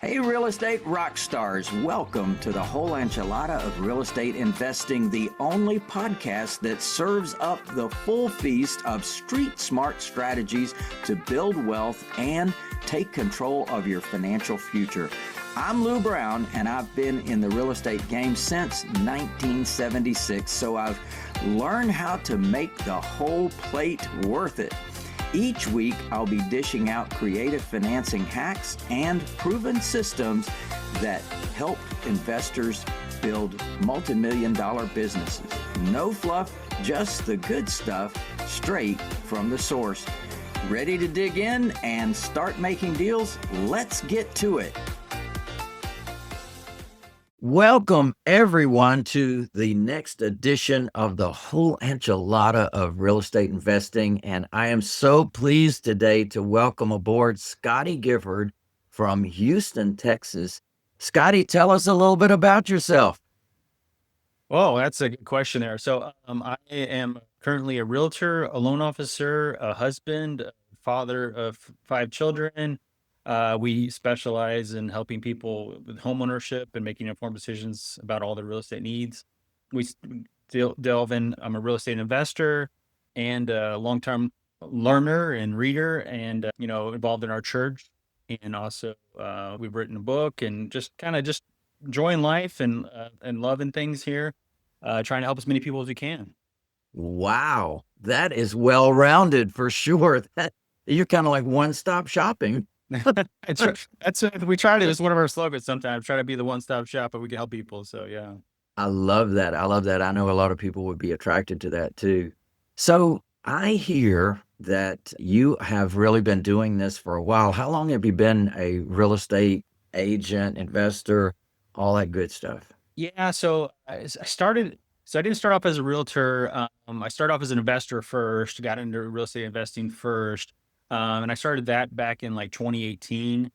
Hey, real estate rock stars, welcome to the whole enchilada of real estate investing, the only podcast that serves up the full feast of street smart strategies to build wealth and take control of your financial future. I'm Lou Brown, and I've been in the real estate game since 1976, so I've learned how to make the whole plate worth it. Each week, I'll be dishing out creative financing hacks and proven systems that help investors build multi-million-dollar businesses. No fluff, just the good stuff straight from the source. Ready to dig in and start making deals? Let's get to it. Welcome, everyone, to the next edition of the whole enchilada of real estate investing. And I am so pleased today to welcome aboard Scotty Gifford from Houston, Texas. Scotty, tell us a little bit about yourself. Oh, that's a good question there. I am currently a realtor, a loan officer, a husband, a father of 5 children. We specialize in helping people with homeownership and making informed decisions about all their real estate needs. Delve in. I'm a real estate investor and a long-term learner and reader, and involved in our church. And also, we've written a book and just kind of just enjoying life and loving things here, trying to help as many people as we can. Wow, that is well-rounded for sure. You're kind of like one-stop shopping. We try to. It's one of our slogans. Sometimes try to be the one-stop shop, but we can help people. So yeah. I love that. I love that. I know a lot of people would be attracted to that too. So I hear that you have really been doing this for a while. How long have you been a real estate agent, investor, all that good stuff? Yeah, so I started. So I didn't start off as a realtor. I started off as an investor first. Got into real estate investing first, and I started that back in like 2018.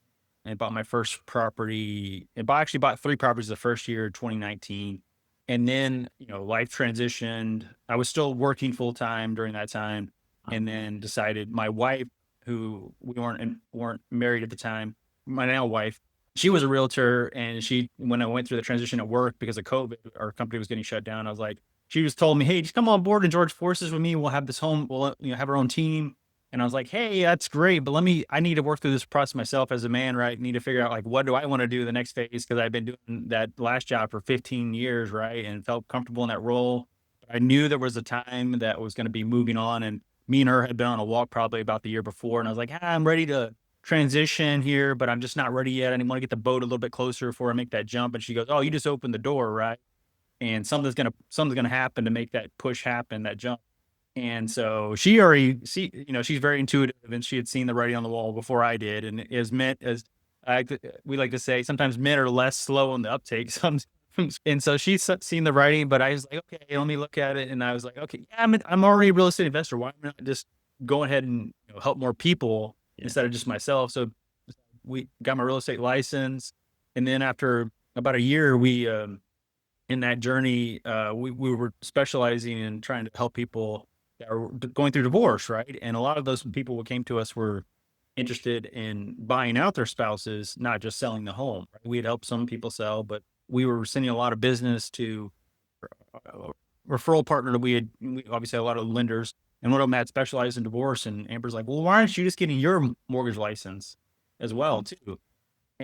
And bought my first property. Actually bought 3 properties the first year, 2019, and then life transitioned. I was still working full time during that time, and then decided my wife, who we weren't married at the time, my now wife, she was a realtor, and when I went through the transition at work because of COVID, our company was getting shut down. I was like, she just told me, "Hey, just come on board and George Forces with me. We'll have this home. We'll have our own team." And I was like, "Hey, that's great, but I need to work through this process myself as a man, right? Need to figure out like what do I want to do the next phase because I've been doing that last job for 15 years, right? And felt comfortable in that role. I knew there was a time that was going to be moving on, and me and her had been on a walk probably about the year before, and I was like, I'm ready to transition here, but I'm just not ready yet. I want to get the boat a little bit closer before I make that jump." And she goes, "Oh, you just opened the door, right? And something's gonna happen to make that push happen, that jump." And so she's very intuitive, and she had seen the writing on the wall before I did. And as men, as we like to say, sometimes men are less slow on the uptake. Sometimes, and so seen the writing, but I was like, okay, let me look at it. And I was like, okay, yeah, I'm already a real estate investor. Why not just go ahead and help more people instead of just myself? So we got my real estate license, and then after about a year, we in that journey, we were specializing in trying to help people that are going through divorce, right? And a lot of those people who came to us were interested in buying out their spouses, not just selling the home. Right? We had helped some people sell, but we were sending a lot of business to a referral partner that we obviously had a lot of lenders, and one of them had specialized in divorce. And Amber's like, "Well, why aren't you just getting your mortgage license as well too?"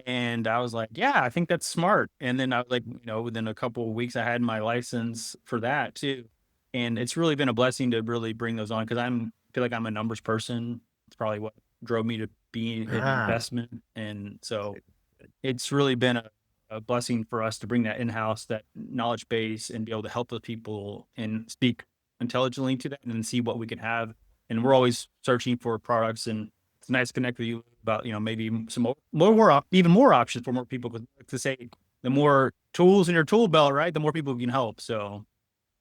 And I was like, "Yeah, I think that's smart." And then I was like, within a couple of weeks, I had my license for that too. And it's really been a blessing to really bring those on because feel like I'm a numbers person. It's probably what drove me to be in Ah, investment. And so it's really been a blessing for us to bring that in-house, that knowledge base, and be able to help those people and speak intelligently to that and then see what we can have. And we're always searching for products, and it's nice to connect with you about, maybe some even more options for more people. 'Cause like to say, the more tools in your tool belt, right, the more people you can help. So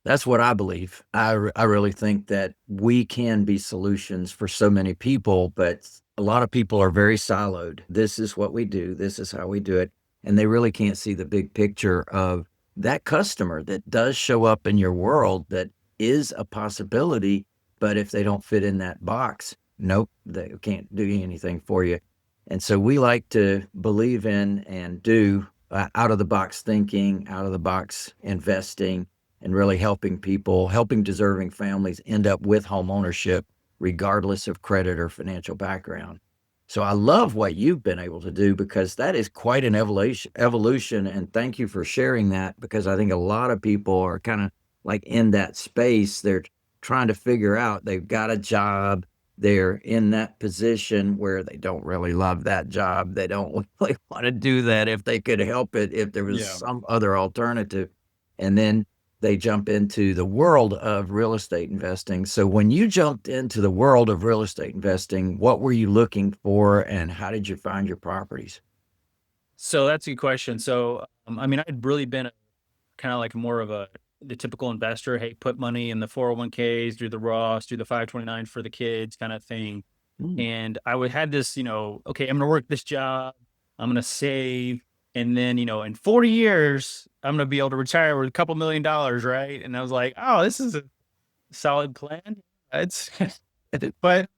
that's what I believe. I really think that we can be solutions for so many people, but a lot of people are very siloed. This is what we do. This is how we do it. And they really can't see the big picture of that customer that does show up in your world that is a possibility. But if they don't fit in that box, nope, they can't do anything for you. And so we like to believe in and do out of the box thinking, out of the box investing, and really helping people, helping deserving families end up with home ownership, regardless of credit or financial background. So I love what you've been able to do, because that is quite an evolution. And thank you for sharing that, because I think a lot of people are kind of like in that space. They're trying to figure out, they've got a job, they're in that position where they don't really love that job. They don't really want to do that if they could help it, if there was Yeah. some other alternative. And then they jump into the world of real estate investing. So when you jumped into the world of real estate investing, what were you looking for and how did you find your properties? So that's a good question. So, I mean, I'd really been kind of like more of the typical investor. Hey, put money in the 401ks, do the Roths, do the 529 for the kids kind of thing. Mm. And I would had this, okay, I'm going to work this job. I'm going to save. And then, in 40 years, I'm going to be able to retire with a couple $1 million. Right. And I was like, oh, this is a solid plan. It's, but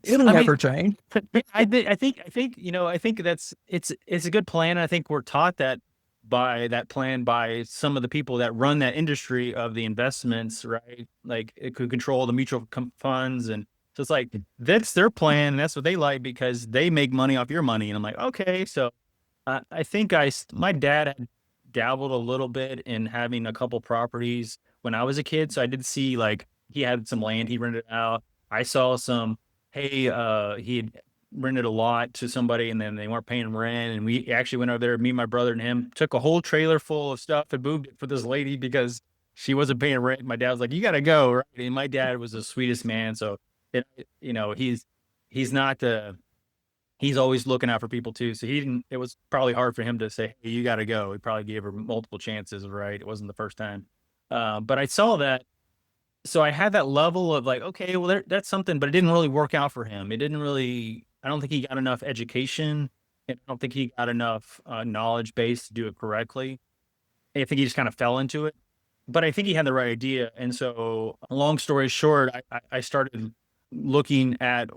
It'll I mean, never change. yeah, I think it's a good plan. I think we're taught that plan by some of the people that run that industry of the investments, right? Like it could control the mutual funds. And so it's like, that's their plan. And that's what they like because they make money off your money. And I'm like, okay. So I think my dad had dabbled a little bit in having a couple properties when I was a kid. So I did see like he had some land he rented out. I saw some, hey, he had rented a lot to somebody and then they weren't paying rent. And we actually went over there, me, my brother, and him, took a whole trailer full of stuff and moved it for this lady because she wasn't paying rent. My dad was like, you got to go. Right. And my dad was the sweetest man. So, he's not the, he's always looking out for people too. So he didn't, it was probably hard for him to say, hey, you got to go. He probably gave her multiple chances, right? It wasn't the first time. But I saw that. So I had that level of like, okay, well, that's something, but it didn't really work out for him. It didn't really, I don't think he got enough education. And I don't think he got enough knowledge base to do it correctly. I think he just kind of fell into it, but I think he had the right idea. And so, long story short, I started looking at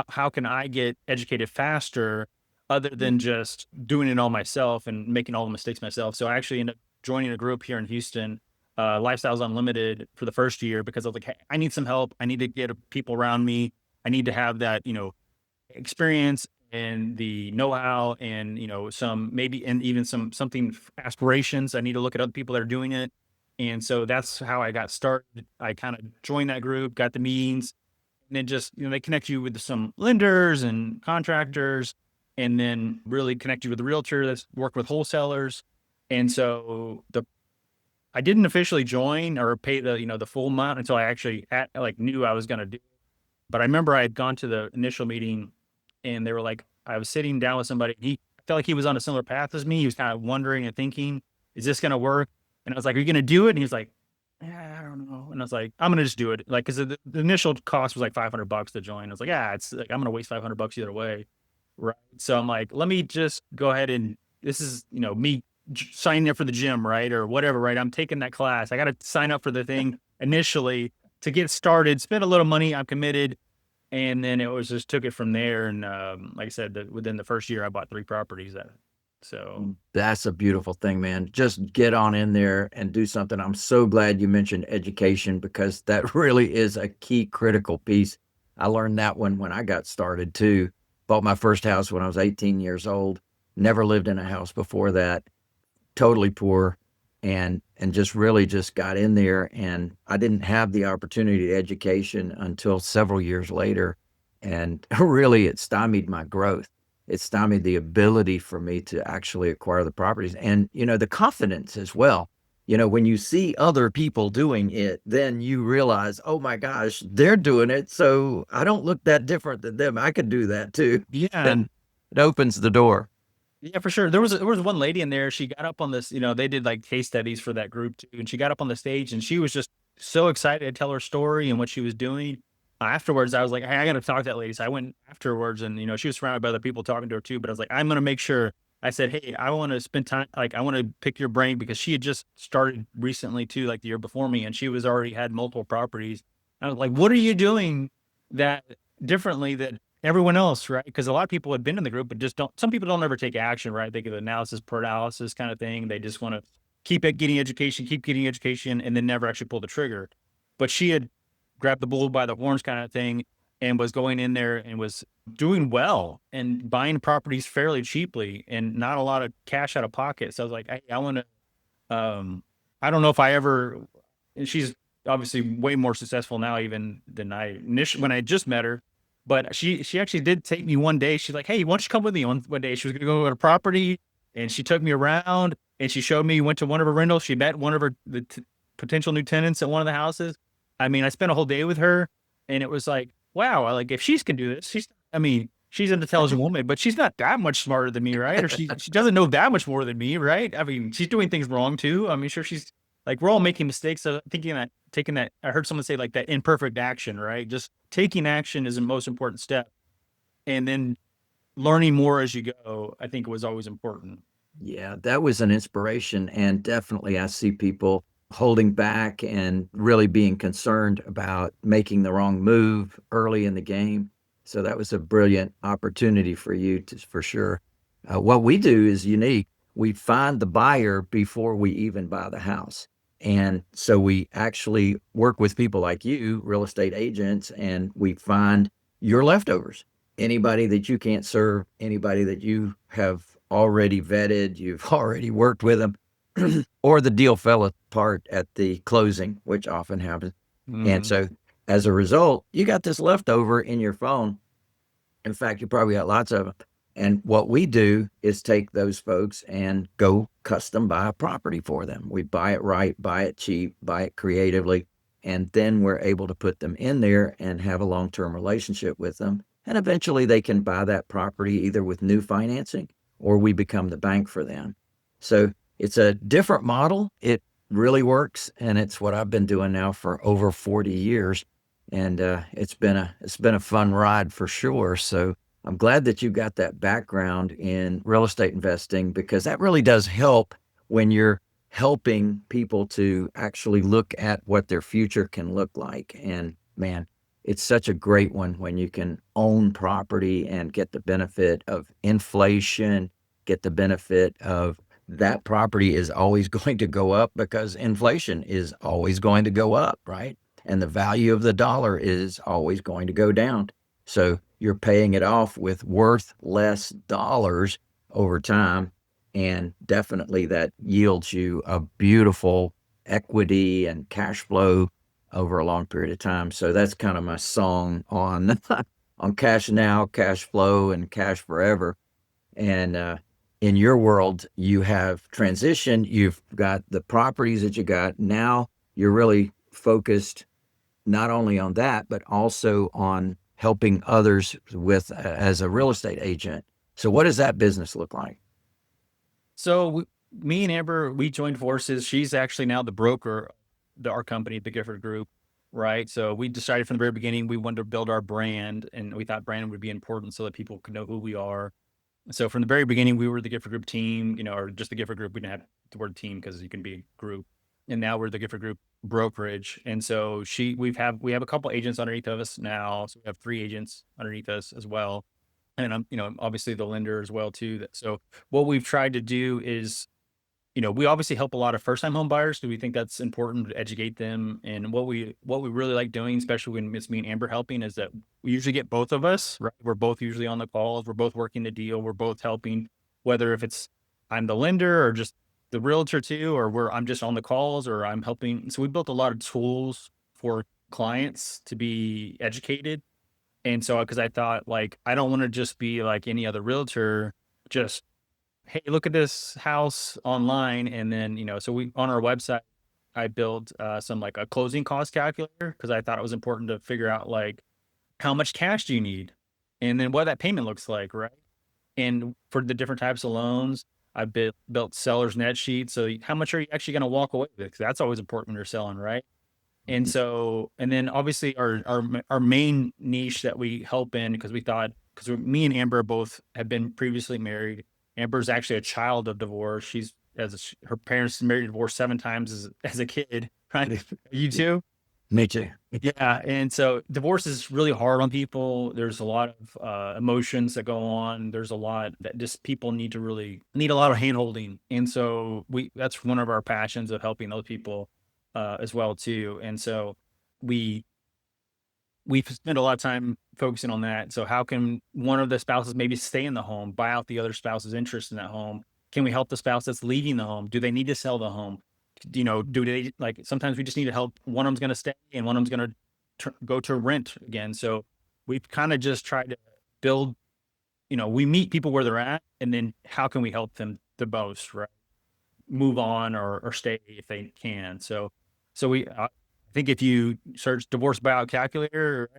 how can I get educated faster other than just doing it all myself and making all the mistakes myself. So I actually ended up joining a group here in Houston, Lifestyles Unlimited, for the first year because I was like, hey, I need some help. I need to get people around me. I need to have that, experience and the know-how and some maybe and even something aspirations. I need to look at other people that are doing it. And so that's how I got started. I kind of joined that group, got the meetings, and then just they connect you with some lenders and contractors, and then really connect you with the realtor that's worked with wholesalers. And so the I didn't officially join or pay the full amount until I actually knew I was going to do. But I remember I had gone to the initial meeting and they were like, I was sitting down with somebody. I felt like he was on a similar path as me. He was kind of wondering and thinking, is this going to work? And I was like, are you going to do it? And he was like, I don't know. And I was like, I'm going to just do it. Like, cause the initial cost was like $500 to join. I was like, yeah, it's like, I'm going to waste $500 either way. Right. So I'm like, let me just go ahead and this is, me signing up for the gym, right? Or whatever, right? I'm taking that class. I got to sign up for the thing initially to get started, spend a little money. I'm committed. And then it was just took it from there. And like I said, within the first year, I bought 3 properties. So That's a beautiful thing, man. Just get on in there and do something. I'm so glad you mentioned education, because that really is a key critical piece. I learned that one when I got started too. Bought my first house when I was 18 years old. Never lived in a house before that. Totally poor, and just really just got in there, and I didn't have the opportunity to education until several years later, and really it stymied my growth. It stymied the ability for me to actually acquire the properties, and the confidence as well. When you see other people doing it, then you realize, oh my gosh, they're doing it, so I don't look that different than them. I could do that too. yeah, And it opens the door. yeah, for sure. There was one lady in there. She got up on this. They did like case studies for that group too, and she got up on the stage and she was just so excited to tell her story and what she was doing. Afterwards, I was like, hey, I got to talk to that lady. So I went afterwards, and she was surrounded by other people talking to her too. But I was like, I'm gonna make sure. I said, hey, I want to spend time. Like, I want to pick your brain because she had just started recently too, like the year before me, and she was already had multiple properties. I was like, what are you doing that differently that everyone else, right? Because a lot of people had been in the group, but just don't. Some people don't ever take action, right? They get analysis paralysis kind of thing. They just want to keep getting education, and then never actually pull the trigger. But she had grabbed the bull by the horns, kind of thing, and was going in there and was doing well and buying properties fairly cheaply and not a lot of cash out of pocket. So I was like, I want to. I don't know if I ever. And she's obviously way more successful now, even than I initially when I just met her. But she actually did take me one day. She's like, "Hey, why don't you come with me one day?" She was going to go to a property, and she took me around and she showed me. Went to one of her rentals. She met one of her potential new tenants at one of the houses. I mean, I spent a whole day with her, and it was like, wow, like if she's can do this, I mean, she's an intelligent woman, but she's not that much smarter than me, right? Or she doesn't know that much more than me, right? I mean, she's doing things wrong too. I mean, sure, she's like we're all making mistakes. So thinking that taking that, I heard someone say like that imperfect action, right? Just taking action is the most important step, and then learning more as you go. I think was always important. Yeah, that was an inspiration. And definitely, I see people holding back and really being concerned about making the wrong move early in the game. So that was a brilliant opportunity for you to, for sure. What we do is unique. We find the buyer before we even buy the house. And so we actually work with people like you, real estate agents, and we find your leftovers. Anybody that you can't serve, anybody that you have already vetted, you've already worked with them, or the deal fell apart at the closing, which often happens. And Mm-hmm. so as a result, you got this leftover in your phone. In fact, you probably got lots of them. And what we do is take those folks and go custom buy a property for them. We buy it right, buy it cheap, buy it creatively, and then we're able to put them in there and have a long-term relationship with them. And eventually they can buy that property either with new financing or we become the bank for them. So it's a different model. It really works, and it's what I've been doing now for over 40 years. And it's been a fun ride for sure. So I'm glad that you got that background in real estate investing because that really does help when you're helping people to actually look at what their future can look like. And man, it's such a great one when you can own property and get the benefit of inflation, get the benefit of that property is always going to go up because inflation is always going to go up, right? And the value of the dollar is always going to go down. So you're paying it off with worth less dollars over time. And definitely that yields you a beautiful equity and cash flow over a long period of time. So that's kind of my song on on cash now, cash flow, and cash forever. And in your world, you have transition. You've got the properties that you got. Now you're really focused not only on that, but also on helping others with as a real estate agent. So what does that business look like? So me and Amber, we joined forces. She's actually now the broker, our company, the Gifford Group, right? So we decided from the very beginning we wanted to build our brand, and we thought brand would be important so that people could know who we are. So from the very beginning, we were the Gifford Group team, or just the Gifford Group. We didn't have the word team because you can be a group. And now we're the Gifford Group brokerage. And so we have a couple agents underneath of us now. So we have 3 agents underneath us as well. And I'm, obviously the lender as well too. So what we've tried to do is, we obviously help a lot of first time home buyers because we think that's important to educate them. And what we really like doing, especially when it's me and Amber helping, is that we usually get both of us, right? We're both usually on the calls. We're both working the deal. We're both helping, whether if it's I'm the lender or just the realtor too, or I'm just on the calls or I'm helping. So we built a lot of tools for clients to be educated. And so, because I thought like, I don't want to just be like any other realtor, just hey, look at this house online. And then, so we, on our website, I built some like a closing cost calculator because I thought it was important to figure out like how much cash do you need and then what that payment looks like, right? And for the different types of loans, I built seller's net sheets. So how much are you actually going to walk away with? 'Cause that's always important when you're selling, right? And so, and then obviously our main niche that we help in because we thought because me and Amber both have been previously married. Amber's actually a child of divorce. Her parents married and divorced 7 times as a kid, right? You too? Me too. Yeah, and so divorce is really hard on people. There's a lot of emotions that go on. There's a lot that just people need a lot of handholding, and so we that's one of our passions of helping those people as well too. And so we we've spent a lot of time focusing on that. So how can one of the spouses maybe stay in the home, buy out the other spouse's interest in that home? Can we help the spouse that's leaving the home? Do they need to sell the home? Do they like sometimes we just need to help one of them's going to stay and one of them's going to go to rent again. So we've kind of just tried to build, we meet people where they're at and then how can we help them the most, right? Move on or stay if they can. So I think if you search divorce buyout calculator,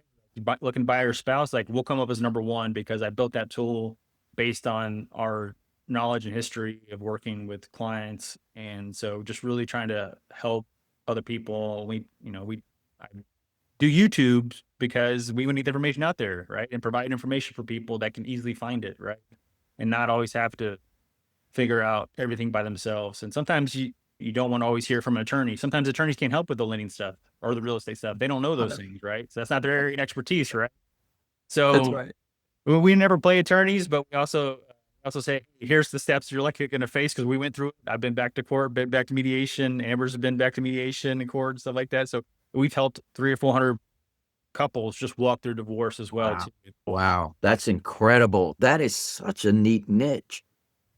right, looking by your spouse, like we'll come up as number one because I built that tool based on our knowledge and history of working with clients. And so just really trying to help other people. I do YouTube because we would need the information out there, right? And provide information for people that can easily find it, right? And not always have to figure out everything by themselves. And sometimes you don't want to always hear from an attorney. Sometimes attorneys can't help with the lending stuff or the real estate stuff. They don't know those things, right? So that's not their area of expertise, right? That's So right. we never play attorneys, but we also say, here's the steps you're likely going to face because we went through it. I've been back to court, been back to mediation. Amber's been back to mediation and court and stuff like that. So we've helped 300 or 400 couples just walk through divorce as well Wow. too. Wow. That's incredible. That is such a neat niche.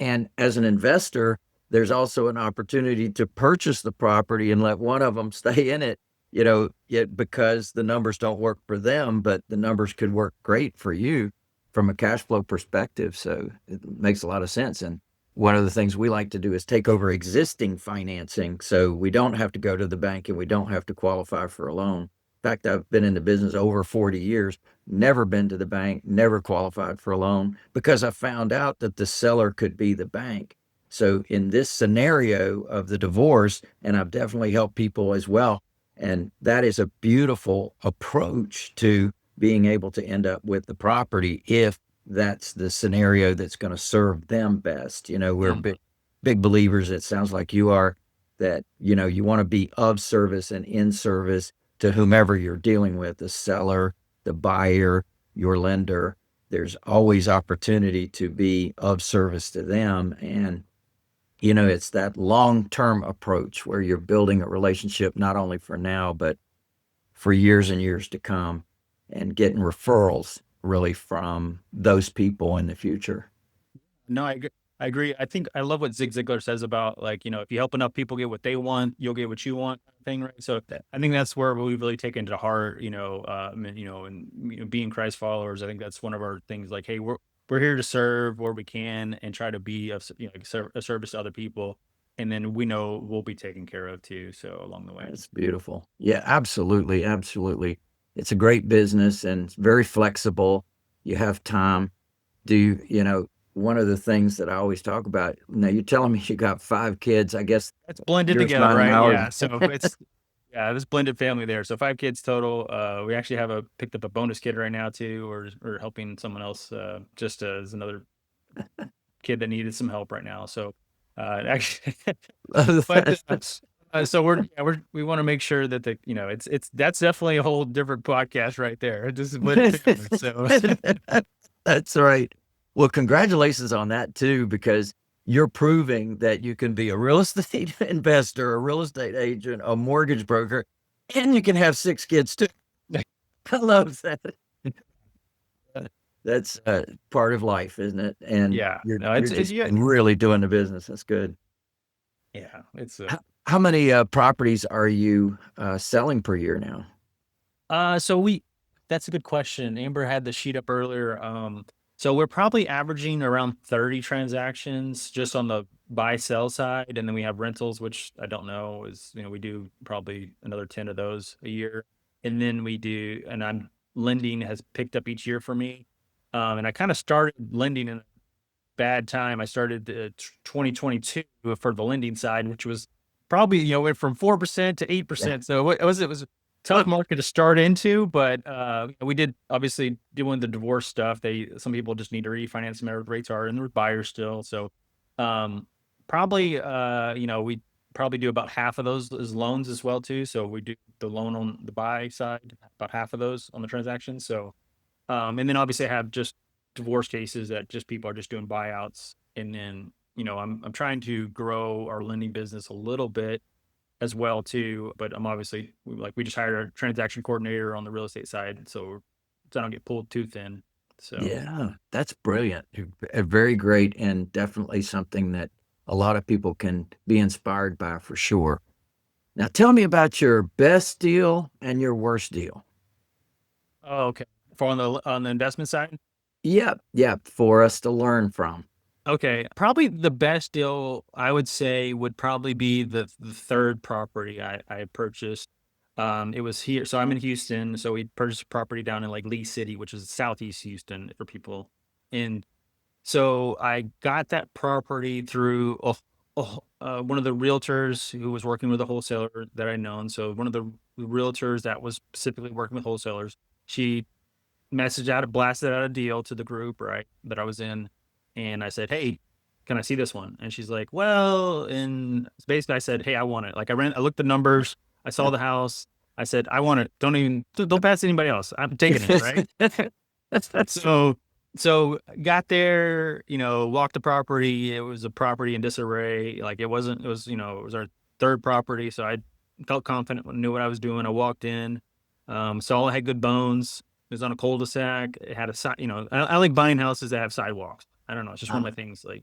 And as an investor, there's also an opportunity to purchase the property and let one of them stay in it, yet because the numbers don't work for them, but the numbers could work great for you from a cash flow perspective. So it makes a lot of sense. And one of the things we like to do is take over existing financing so we don't have to go to the bank and we don't have to qualify for a loan. In fact, I've been in the business over 40 years, never been to the bank, never qualified for a loan because I found out that the seller could be the bank. So in this scenario of the divorce, and I've definitely helped people as well, and that is a beautiful approach to being able to end up with the property if that's the scenario that's going to serve them best. We're Mm. big believers, it sounds like you are, that, you want to be of service and in service to whomever you're dealing with, the seller, the buyer, your lender. There's always opportunity to be of service to them. And, it's that long-term approach where you're building a relationship, not only for now, but for years and years to come and getting referrals really from those people in the future. No, I agree. I think I love what Zig Ziglar says about like, if you help enough people get what they want, you'll get what you want kind of thing, right? So I think that's where we've really taken to heart, and being Christ followers. I think that's one of our things like, hey, we're here to serve where we can and try to be a service to other people. And then we know we'll be taken care of too. So along the way. That's beautiful. Yeah, absolutely. Absolutely. It's a great business and it's very flexible. You have time. One of the things that I always talk about, now you're telling me you got 5 kids. I guess It's blended yours, together, mine, and right? ours. Yeah. So it's yeah, this blended family there. So 5 kids total. We actually picked up a bonus kid right now too, or helping someone else just as another kid that needed some help right now. So actually, but so we want to make sure that that's definitely a whole different podcast right there. Just blended family. So That's right. Well, congratulations on that too, because you're proving that you can be a real estate investor, a real estate agent, a mortgage broker, and you can have 6 kids too. I love that. That's part of life, isn't it? And yeah, you're no, you're it's just yeah, really doing the business. That's good. yeah, it's How many properties are you selling per year now? So that's a good question. Amber had the sheet up earlier. So we're probably averaging around 30 transactions just on the buy sell side. And then we have rentals, which I don't know we do probably another 10 of those a year. And then I'm lending has picked up each year for me. And I kind of started lending in a bad time. I started 2022 for the lending side, which was probably, went from 4% to 8%. So it was a tough market to start into, but we did obviously doing the divorce stuff. Some people just need to refinance them. Rates are, and there's buyers still. So probably, we probably do about half of those as loans as well too. So we do the loan on the buy side, about half of those on the transaction. So, and then obviously I have just divorce cases that just people are just doing buyouts. And then, I'm trying to grow our lending business a little bit as well too. But I'm obviously we just hired a transaction coordinator on the real estate side. So I don't get pulled too thin. So Yeah, that's brilliant. Very great, and definitely something that a lot of people can be inspired by for sure. Now, tell me about your best deal and your worst deal. oh, okay. For on the investment side. Yep, yep, for us to learn from. Okay, probably the best deal I would say would probably be the third property I purchased. It was here, so I'm in Houston, so we purchased a property down in like Lee City, which is southeast Houston for people. And so I got that property through one of the realtors who was working with a wholesaler that I known. So one of the realtors that was specifically working with wholesalers, she blasted out a deal to the group, right, that I was in. And I said, "Hey, can I see this one?" And she's like, "Well," and basically I said, "Hey, I want it." Like I looked the numbers, I saw the house. I said, "I want it. Don't pass anybody else. I'm taking it." Right. That's So got there, walked the property. It was a property in disarray. Like it was, it was our third property. So I felt confident, knew what I was doing. I walked in, saw it had good bones. It was on a cul-de-sac. It had a side, I like buying houses that have sidewalks. I don't know. It's just one of my things. Like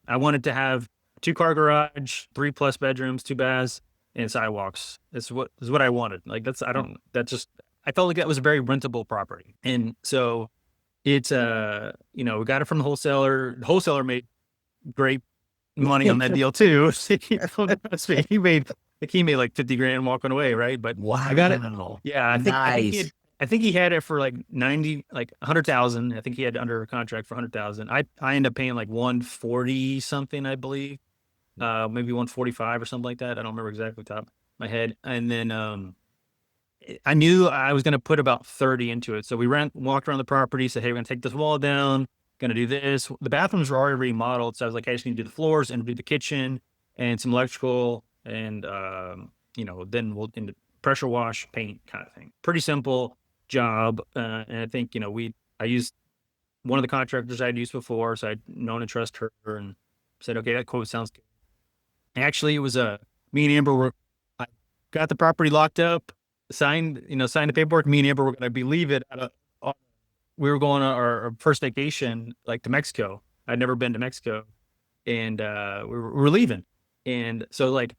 I wanted to have 2-car garage, 3+ bedrooms, 2 baths, and sidewalks. This is what I wanted. Like I felt like that was a very rentable property. And so it's we got it from the wholesaler. The wholesaler made great money on that deal too. He made like 50 grand walking away, right? But I got it. wow. Yeah, Nice. I think he had it for like 90, like 100,000. I think he had under contract for 100,000. I ended up paying like 140 something, I believe. Maybe 145 or something like that. I don't remember exactly top of my head. And then I knew I was going to put about 30 into it. So we walked around the property, said, "Hey, we're going to take this wall down, going to do this." The bathrooms were already remodeled. So I was like, "Hey, I just need to do the floors and do the kitchen and some electrical. And, then we'll into pressure wash, paint kind of thing." Pretty simple job. And I think, I used one of the contractors I'd used before. So I'd known and trust her and said, "Okay, that quote sounds good." Actually, it was me and Amber I got the property locked up, signed the paperwork. Me and Amber were going to be leaving. We were going on our first vacation, like to Mexico. I'd never been to Mexico, and we were leaving. And so, like,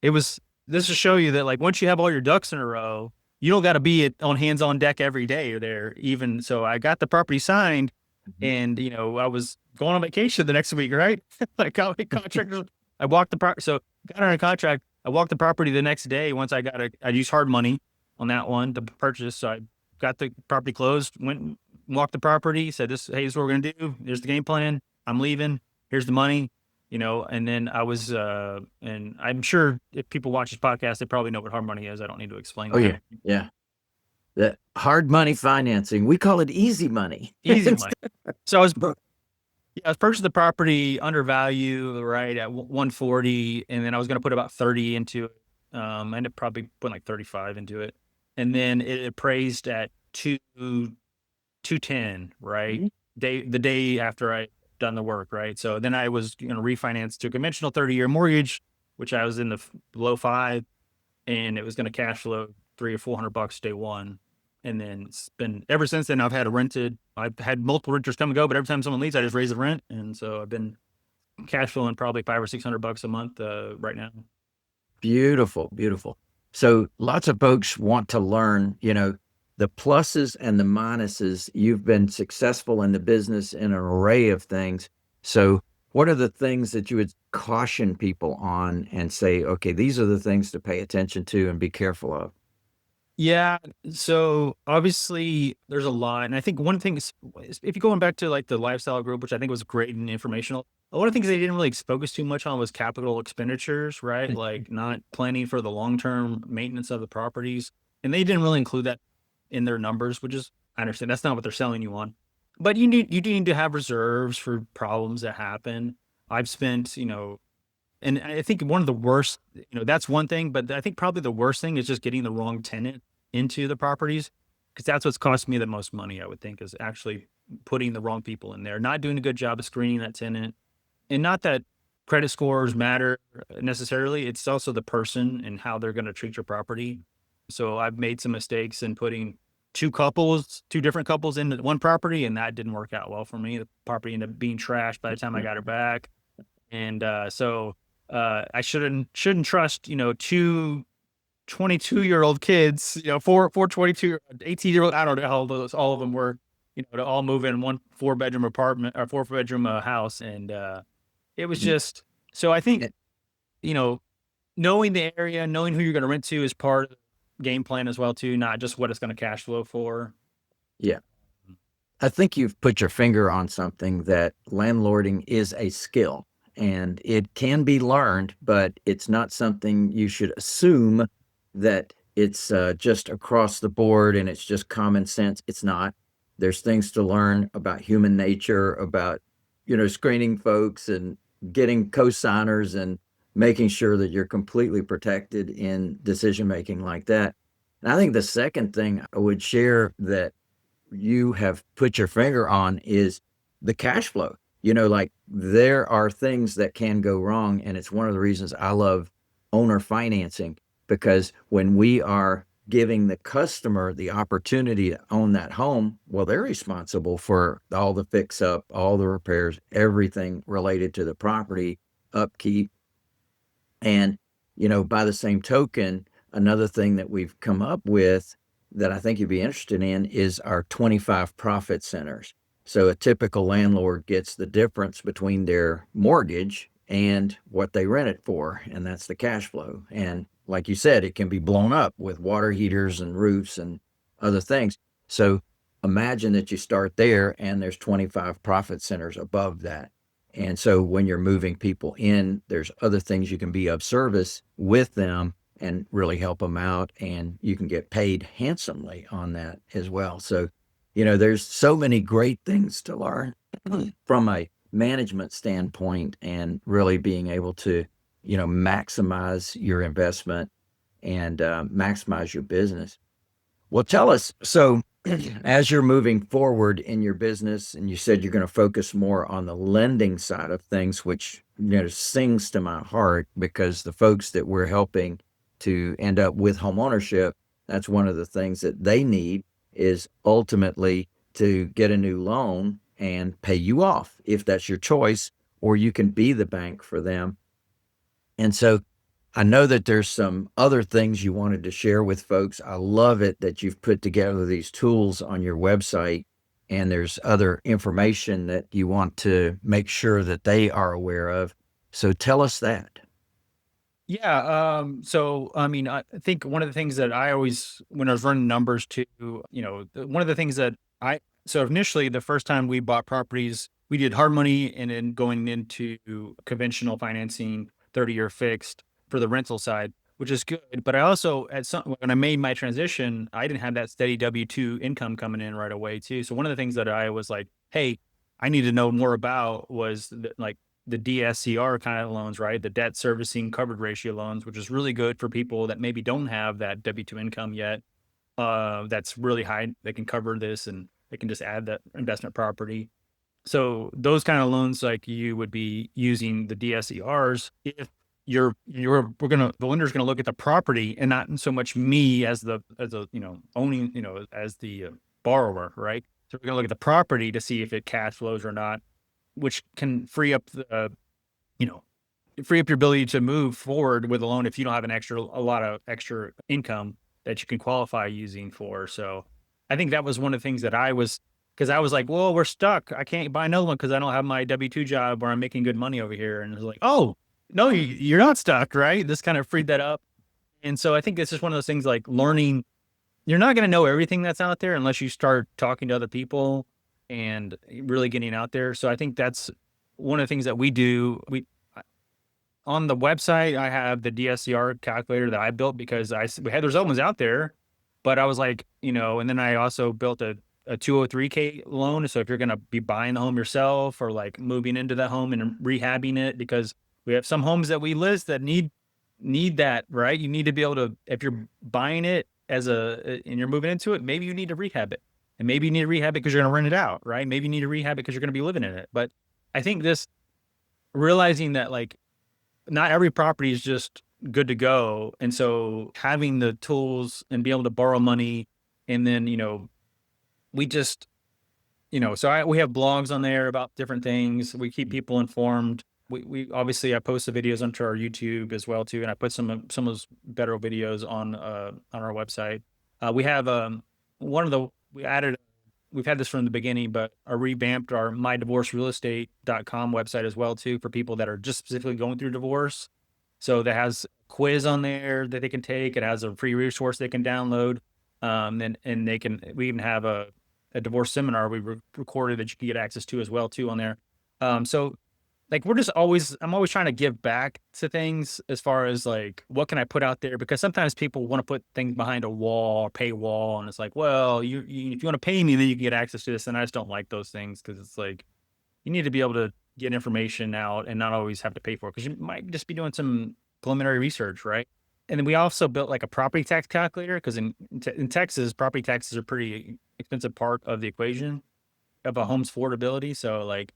it was this to show you that, like, once you have all your ducks in a row, you don't got to be on hands on deck every day there. Even so, I got the property signed, and I was going on vacation the next week, right? Like, contractors. I walked the property. So got on a contract. I walked the property the next day. Once I used hard money on that one to purchase. So I got the property closed, went and walked the property, said, "Hey, this is what we're going to do. Here's the game plan. I'm leaving. Here's the money." And then I was, and I'm sure if people watch this podcast, they probably know what hard money is. I don't need to explain Oh, yeah. that. Yeah. The hard money financing. We call it easy money. Easy money. So I was purchasing the property under value, right, at 140, and then I was going to put about 30 into it. I ended up probably putting like 35 into it, and then it appraised at 210, right? Mhm. The day after I done the work, right? So then I was going to refinance to a conventional 30-year mortgage, which I was in the low 5, and it was going to cash flow $300 or $400 day one. And then it's been ever since then. I've had multiple renters come and go, but every time someone leaves, I just raise the rent, and so I've been cash flowing probably $500 or $600 a month right now. Beautiful, beautiful. So lots of folks want to learn, the pluses and the minuses. You've been successful in the business in an array of things. So what are the things that you would caution people on and say, okay, these are the things to pay attention to and be careful of? Yeah. So obviously there's a lot. And I think one thing is, if you're going back to like the lifestyle group, which I think was great and informational, a lot of things they didn't really focus too much on was capital expenditures, right? Like not planning for the long-term maintenance of the properties. And they didn't really include that in their numbers, which is, I understand that's not what they're selling you on. But you do need to have reserves for problems that happen. I've spent, And I think one of the worst, that's one thing, but I think probably the worst thing is just getting the wrong tenant into the properties, because that's what's cost me the most money, I would think, is actually putting the wrong people in there, not doing a good job of screening that tenant. And not that credit scores matter necessarily, it's also the person and how they're going to treat your property. So I've made some mistakes in putting two different couples into one property, and that didn't work out well for me. The property ended up being trashed by the time I got her back. And I shouldn't trust, two 22-year-old kids, four 22, 18-year-old, I don't know how old all of them were, to all move in one 4-bedroom apartment or 4-bedroom house. And it was just, so I think, you know, knowing the area, knowing who you're going to rent to is part of the game plan as well too, not just what it's going to cash flow for. Yeah. I think you've put your finger on something, that landlording is a skill and it can be learned, but it's not something you should assume that it's just across the board and it's just common sense. It's not. There's things to learn about human nature, about, screening folks and getting co-signers and making sure that you're completely protected in decision making like that. And I think the second thing I would share that you have put your finger on is the cash flow. Like there are things that can go wrong. And it's one of the reasons I love owner financing, because when we are giving the customer the opportunity to own that home, well, they're responsible for all the fix up, all the repairs, everything related to the property, upkeep. And, by the same token, another thing that we've come up with that I think you'd be interested in is our 25 profit centers. So a typical landlord gets the difference between their mortgage and what they rent it for, and that's the cash flow. And like you said, it can be blown up with water heaters and roofs and other things. So imagine that you start there and there's 25 profit centers above that. And so when you're moving people in, there's other things you can be of service with them and really help them out. And you can get paid handsomely on that as well. So, there's so many great things to learn from a management standpoint, and really being able to, maximize your investment and maximize your business. Well, tell us, so as you're moving forward in your business, and you said you're going to focus more on the lending side of things, which, sings to my heart, because the folks that we're helping to end up with home ownership, that's one of the things that they need, is ultimately to get a new loan and pay you off if that's your choice, or you can be the bank for them. And so I know that there's some other things you wanted to share with folks. I love it that you've put together these tools on your website, and there's other information that you want to make sure that they are aware of. So tell us that. Yeah. So, I mean, I think one of the things that I always, when I was running numbers too, one of the things that so initially the first time we bought properties, we did hard money and then going into conventional financing, 30-year fixed for the rental side, which is good. But I also, when I made my transition, I didn't have that steady W-2 income coming in right away too. So one of the things that I was like, hey, I need to know more about was the DSCR kind of loans, right? The debt servicing coverage ratio loans, which is really good for people that maybe don't have that W-2 income yet. That's really high. They can cover this and they can just add that investment property. So those kind of loans, like you would be using the DSCRs if the lender's going to look at the property and not so much me as owning, as the borrower, right? So we're going to look at the property to see if it cash flows or not, which can free up free up your ability to move forward with a loan if you don't have a lot of extra income that you can qualify using for. So I think that was one of the things that because I was like, well, we're stuck. I can't buy another one because I don't have my W-2 job where I'm making good money over here. And it was like, oh, no, you're not stuck, right? This kind of freed that up. And so I think it's just one of those things, like learning. You're not going to know everything that's out there unless you start talking to other people and really getting out there. So I think that's one of the things that we do. On the website, I have the DSCR calculator that I built because we had those ones out there, but I was like, and then I also built a 203K loan. So if you're going to be buying the home yourself or like moving into that home and rehabbing it, because We have some homes that we list that need that, right? You need to be able to, if you're buying it and you're moving into it, maybe you need to rehab it. And maybe you need to rehab it because you're going to rent it out, right? Maybe you need to rehab it because you're going to be living in it. But I think this realizing that like not every property is just good to go. And so having the tools and be able to borrow money and then, we just, we have blogs on there about different things. We keep people informed. We obviously I post the videos onto our YouTube as well too, and I put some of those better videos on our website. We have one of the we added we've had this from the beginning, but I revamped our mydivorcerealestate.com website as well too for people that are just specifically going through divorce. So that has a quiz on there that they can take. It has a free resource they can download. And we even have a divorce seminar we recorded that you can get access to as well too on there. So like I'm always trying to give back to things as far as like, what can I put out there? Because sometimes people want to put things behind a wall or paywall. And it's like, well, if you want to pay me, then you can get access to this. And I just don't like those things because it's like, you need to be able to get information out and not always have to pay for it because you might just be doing some preliminary research, right? And then we also built like a property tax calculator because in Texas, property taxes are pretty expensive part of the equation of a home's affordability. So like,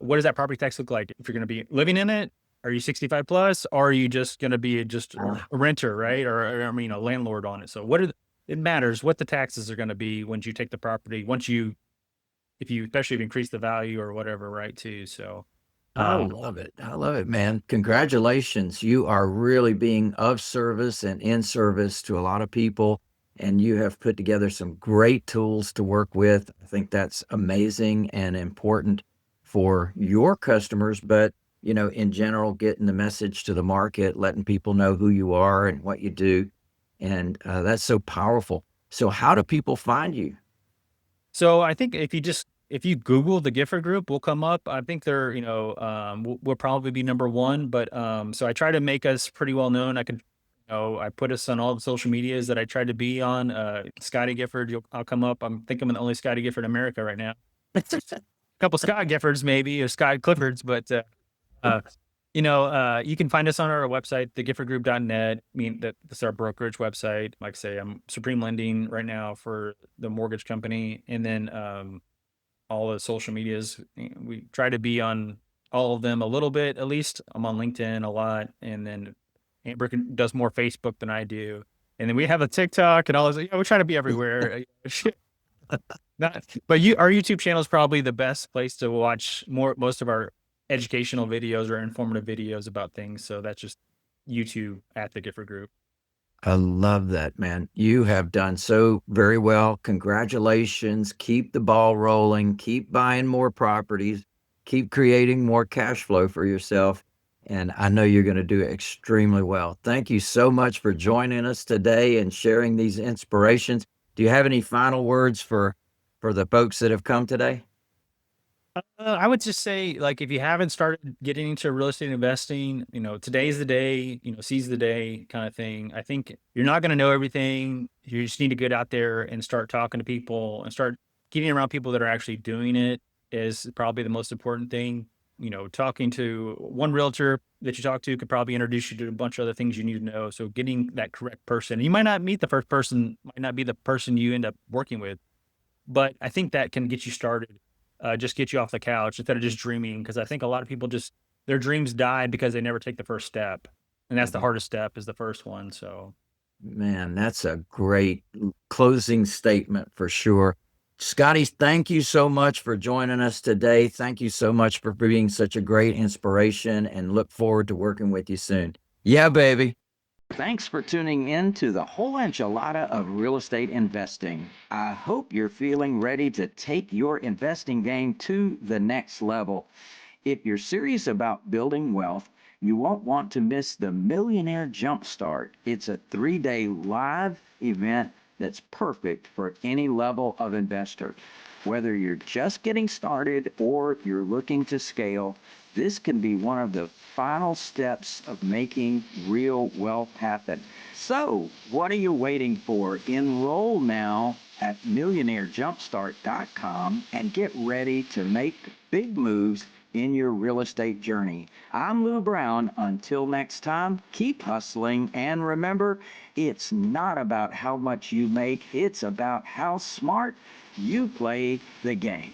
what does that property tax look like if you're going to be living in it? Are you 65 plus? Or are you just going to be just a renter, right? Or I mean, a landlord on it. So it matters what the taxes are going to be once you take the property, especially if you increase the value or whatever, right? Too. So, I love it. I love it, man. Congratulations. You are really being of service and in service to a lot of people, and you have put together some great tools to work with. I think that's amazing and important for your customers, but in general, getting the message to the market, letting people know who you are and what you do. And that's so powerful. So how do people find you? so I think if you Google the Gifford Group, we'll come up. I think they're, we'll probably be number one. But so I try to make us pretty well known. I put us on all the social medias that I tried to be on. Scotty Gifford, I'll come up. I think I'm the only Scotty Gifford in America right now. A couple Scott Giffords maybe, or Scott Cliffords, but uh, you can find us on our website, thegiffordgroup.net. I mean, that's our brokerage website. Like I say, I'm Supreme Lending right now for the mortgage company. And then all the social medias, we try to be on all of them a little bit, at least. I'm on LinkedIn a lot. And then Amber does more Facebook than I do. And then we have a TikTok and all this. We try to be everywhere. But our YouTube channel is probably the best place to watch most of our educational videos or informative videos about things. So that's just YouTube at the Gifford Group. I love that, man. You have done so very well. Congratulations. Keep the ball rolling. Keep buying more properties. Keep creating more cash flow for yourself. And I know you're going to do extremely well. Thank you so much for joining us today and sharing these inspirations. Do you have any final words for the folks that have come today? I would just say, like, if you haven't started getting into real estate investing, today's the day, seize the day kind of thing. I think you're not going to know everything. You just need to get out there and start talking to people and start getting around people that are actually doing it is probably the most important thing. Talking to one realtor that you talk to could probably introduce you to a bunch of other things you need to know. So getting that correct person, you might not meet the first person, might not be the person you end up working with, but I think that can get you started, just get you off the couch instead of just dreaming. Because I think a lot of people their dreams die because they never take the first step, and that's the hardest step is the first one. So, Man, that's a great closing statement for sure. Scotty, thank you so much for joining us today. Thank you so much for being such a great inspiration and look forward to working with you soon. Yeah, baby. Thanks for tuning in to the whole enchilada of real estate investing. I hope you're feeling ready to take your investing game to the next level. If you're serious about building wealth, you won't want to miss the Millionaire Jumpstart. It's a 3-day live event that's perfect for any level of investor. Whether you're just getting started or you're looking to scale, this can be one of the final steps of making real wealth happen. So, what are you waiting for? Enroll now at millionairejumpstart.com and get ready to make big moves in your real estate journey. I'm Lou Brown. Until next time, keep hustling, and remember, it's not about how much you make, it's about how smart you play the game.